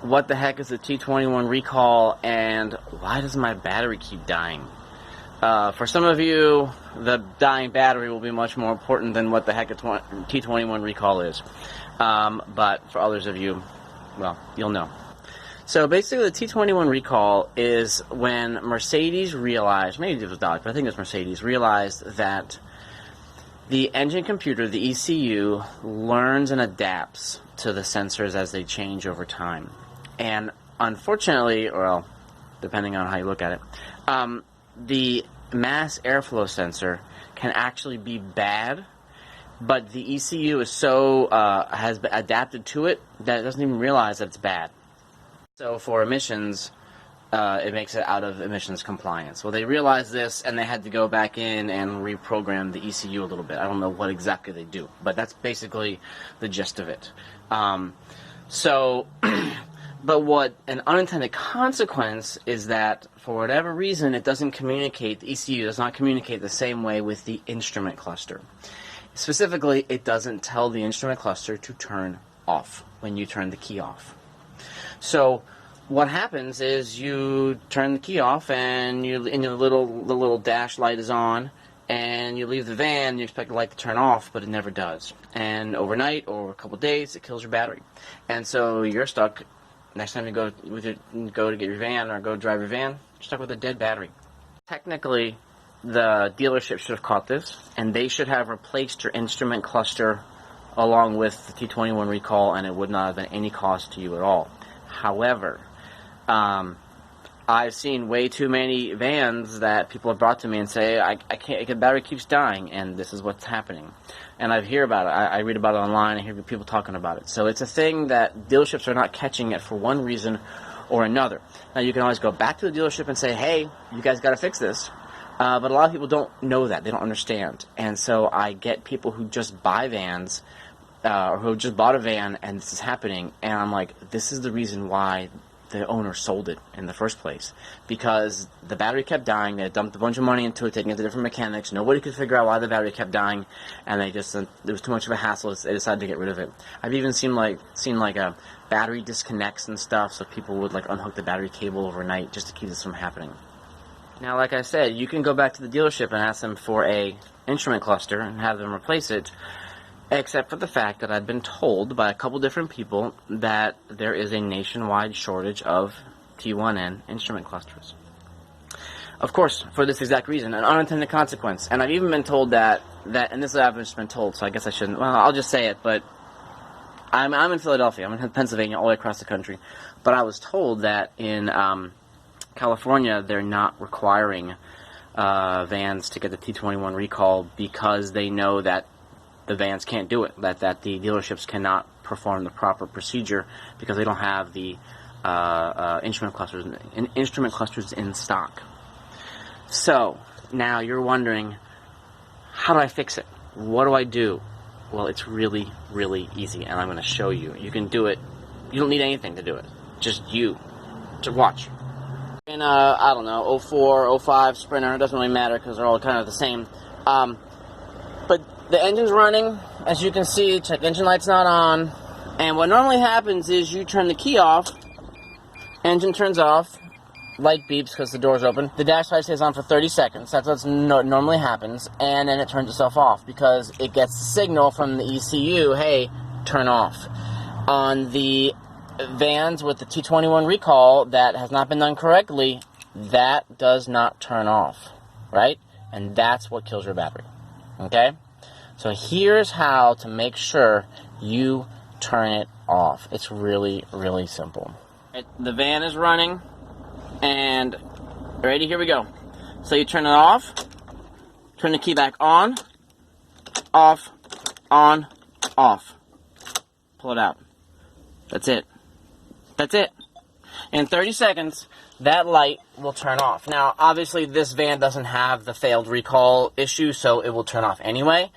what the heck is a T21 recall, and why does my battery keep dying? For some of you, the dying battery will be much more important than what the heck a T21 recall is. But for others of you, well, you'll know. So basically, the T21 recall is when Mercedes realized, maybe it was Dodge, but I think it was Mercedes, realized that the engine computer, the ECU, learns and adapts to the sensors as they change over time. And unfortunately, well, depending on how you look at it, the mass airflow sensor can actually be bad, but the ECU is so has adapted to it that it doesn't even realize that it's bad. So for emissions, it makes it out of emissions compliance. Well, they realized this, and they had to go back in and reprogram the ECU a little bit. I don't know what exactly they do, but that's basically the gist of it. But what an unintended consequence is that for whatever reason it doesn't communicate, the ECU does not communicate the same way with the instrument cluster. Specifically, it doesn't tell the instrument cluster to turn off when you turn the key off. So what happens is you turn the key off and the little dash light is on, and you leave the van and you expect the light to turn off, but it never does. And overnight or a couple of days, it kills your battery. And so you're stuck. Next time you go to get your van or go drive your van, you're stuck with a dead battery. Technically, the dealership should have caught this, and they should have replaced your instrument cluster along with the T21 recall, and it would not have been any cost to you at all. However, I've seen way too many vans that people have brought to me and say, I can't, the battery keeps dying, and this is what's happening. And I hear about it. I read about it online. I hear people talking about it. So it's a thing that dealerships are not catching it for one reason or another. Now, you can always go back to the dealership and say, hey, you guys got to fix this. But a lot of people don't know that. They don't understand. And so I get people who just buy vans, or who just bought a van, and this is happening. And I'm like, this is the reason why the owner sold it in the first place, because the battery kept dying. They had dumped a bunch of money into it, taking it to different mechanics. Nobody could figure out why the battery kept dying, and they just it was too much of a hassle. They decided to get rid of it. I've even seen a battery disconnects and stuff, so people would unhook the battery cable overnight just to keep this from happening. Now, like I said, you can go back to the dealership and ask them for a instrument cluster and have them replace it. Except for the fact that I've been told by a couple different people that there is a nationwide shortage of T1N instrument clusters. Of course, for this exact reason, an unintended consequence. And I've even been told and this I've just been told, so I guess I shouldn't, well, I'll just say it, but I'm in Philadelphia, I'm in Pennsylvania, all the way across the country, but I was told that in California, they're not requiring vans to get the T21 recall because they know that the vans can't do it, that the dealerships cannot perform the proper procedure because they don't have the instrument clusters in stock. So now you're wondering, how do I fix it? What do I do? Well, it's really, really easy, and I'm going to show you. You can do it. You don't need anything to do it. Just you. To watch. In I don't know, 04, 05 Sprinter, it doesn't really matter because they're all kind of the same. But the engine's running, as you can see, check engine light's not on, and what normally happens is you turn the key off, engine turns off, light beeps because the door's open, the dash light stays on for 30 seconds, that's what normally happens, and then it turns itself off because it gets a signal from the ECU, hey, turn off. On the vans with the T21 recall that has not been done correctly, that does not turn off, right? And that's what kills your battery, okay? So here's how to make sure you turn it off. It's really, really simple. The van is running, and ready, here we go. So you turn it off, turn the key back on, off, on, off. Pull it out. That's it. That's it. In 30 seconds, that light will turn off. Now, obviously, this van doesn't have the failed recall issue, so it will turn off anyway.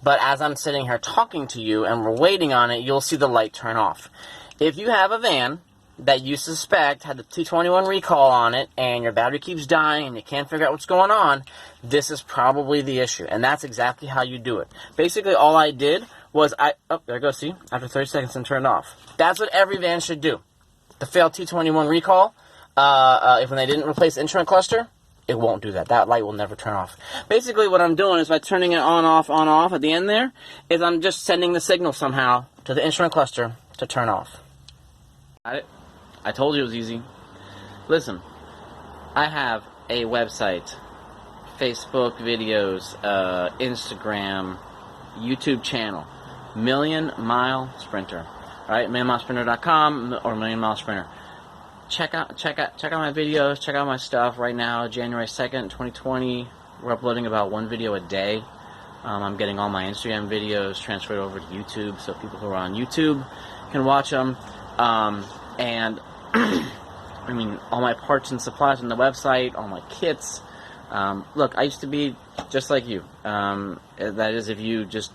But as I'm sitting here talking to you and we're waiting on it, you'll see the light turn off. If you have a van that you suspect had the T21 recall on it and your battery keeps dying and you can't figure out what's going on, this is probably the issue. And that's exactly how you do it. Basically, all I did was oh, there it goes, see? After 30 seconds, and turned off. That's what every van should do. the failed T21 recall, if when they didn't replace the instrument cluster, it won't do that. That light will never turn off. Basically, what I'm doing is by turning it on, off at the end there, is I'm just sending the signal somehow to the instrument cluster to turn off. Got it? I told you it was easy. Listen, I have a website, Facebook videos, Instagram, YouTube channel, Million Mile Sprinter. Right, millionmilesprinter.com or Million Mile Sprinter. Check out my videos. Check out my stuff. Right now, January 2nd, 2020, we're uploading about one video a day. I'm getting all my Instagram videos transferred over to YouTube, so people who are on YouTube can watch them. And I mean, all my parts and supplies on the website, all my kits. Look, I used to be just like you. That is, if you just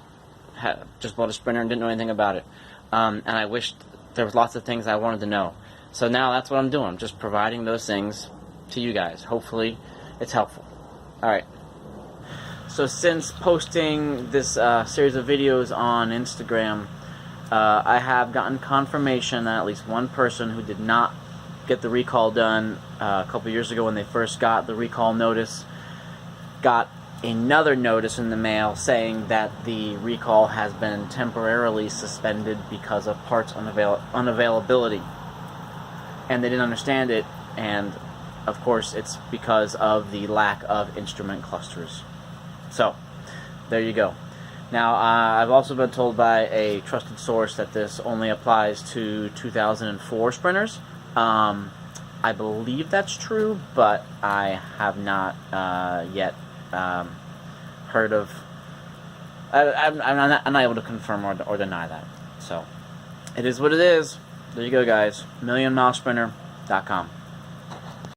bought a Sprinter and didn't know anything about it. And I wished there was lots of things I wanted to know. So now that's what I'm doing. I'm just providing those things to you guys. Hopefully it's helpful. Alright. So since posting this series of videos on Instagram, I have gotten confirmation that at least one person who did not get the recall done a couple years ago when they first got the recall notice got another notice in the mail saying that the recall has been temporarily suspended because of parts unavailability. And they didn't understand it, and of course it's because of the lack of instrument clusters. So, there you go. Now, I've also been told by a trusted source that this only applies to 2004 Sprinters. I believe that's true, but I have not yet heard of... I'm not able to confirm or deny that. So, it is what it is. There you go, guys. millionmilesprinter.com.